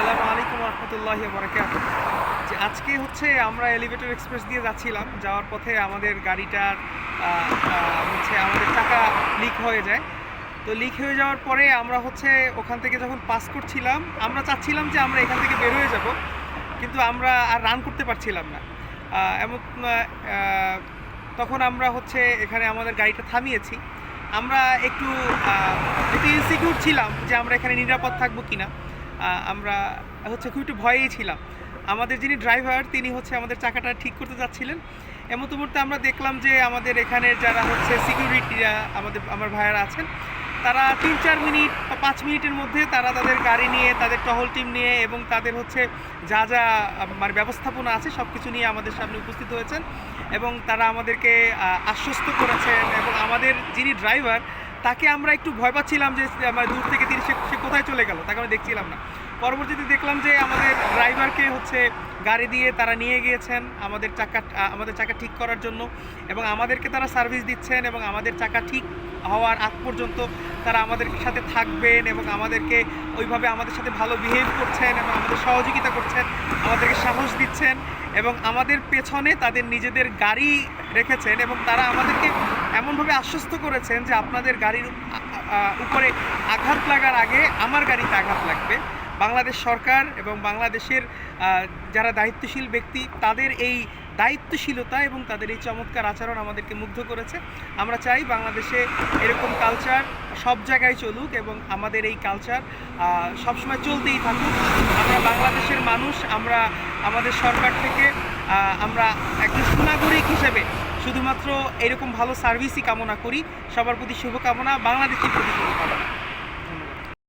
আসসালামু আলাইকুম রহমতুল্লাহি ওয়া বারাকাতুহু। যে আজকে হচ্ছে আমরা এলিভেটর এক্সপ্রেস দিয়ে যাচ্ছিলাম, যাওয়ার পথে আমাদের গাড়িটার হচ্ছে আমাদের চাকা লিক হয়ে যায়। তো লিক হয়ে যাওয়ার পরে আমরা হচ্ছে ওখান থেকে যখন পাস করছিলাম, আমরা চাচ্ছিলাম যে আমরা এখান থেকে বের হয়ে যাব, কিন্তু আমরা আর রান করতে পারছিলাম না। এমন তখন আমরা হচ্ছে এখানে আমাদের গাড়িটা থামিয়েছি। আমরা একটু একটু ইনসিকিউর ছিলাম যে আমরা এখানে নিরাপদ থাকবো কিনা। আমরা হচ্ছে খুব একটু ভয়েই ছিলাম। আমাদের যিনি ড্রাইভার তিনি হচ্ছে আমাদের চাকাটা ঠিক করতে যাচ্ছিলেন। এমন মুহূর্তে আমরা দেখলাম যে আমাদের এখানে যারা হচ্ছে সিকিউরিটিরা আমার ভাইয়ারা আছেন, তারা ৩-৪ মিনিট বা ৫ মিনিটের মধ্যে তারা তাদের গাড়ি নিয়ে, তাদের টহল টিম নিয়ে এবং তাদের হচ্ছে যা যা মানে ব্যবস্থাপনা আছে সব কিছু নিয়ে আমাদের সামনে উপস্থিত হয়েছেন এবং তারা আমাদেরকে আশ্বস্ত করেছেন। এবং আমাদের যিনি ড্রাইভার তাকে আমরা একটু ভয় পাচ্ছিলাম যে আমার দূর থেকে সে কোথায় চলে গেল, তাকে আমরা দেখছিলাম না। পরবর্তীতে দেখলাম যে আমাদের ড্রাইভারকে হচ্ছে গাড়ি দিয়ে তারা নিয়ে গিয়েছেন আমাদের চাকা ঠিক করার জন্য, এবং আমাদেরকে তারা সার্ভিস দিচ্ছেন এবং আমাদের চাকা ঠিক হওয়ার আগ পর্যন্ত তারা আমাদের সাথে থাকবেন এবং আমাদেরকে ওইভাবে আমাদের সাথে ভালো বিহেভ করছেন এবং আমাদের সহযোগিতা করছেন, আমাদেরকে সাহস দিচ্ছেন এবং আমাদের পেছনে তাদের নিজেদের গাড়ি রেখেছেন এবং তারা আমাদেরকে এমনভাবে আশ্বস্ত করেছেন যে আপনাদের গাড়ির উপরে আঘাত লাগার আগে আমার গাড়িতে আঘাত লাগবে। বাংলাদেশ সরকার এবং বাংলাদেশের যারা দায়িত্বশীল ব্যক্তি, তাদের এই দায়িত্বশীলতা এবং তাদের এই চমৎকার আচরণ আমাদেরকে মুগ্ধ করেছে। আমরা চাই বাংলাদেশে এরকম কালচার সব জায়গায় চলুক এবং আমাদের এই কালচার সবসময় চলতেই থাকুক। আমরা বাংলাদেশের মানুষ, আমরা আমাদের সরকার থেকে আমরা একজন সুনাগরিক হিসেবে শুধুমাত্র এরকম ভালো সার্ভিসই কামনা করি। সবার প্রতি শুভকামনা, বাংলাদেশের প্রতি শুভকামনা।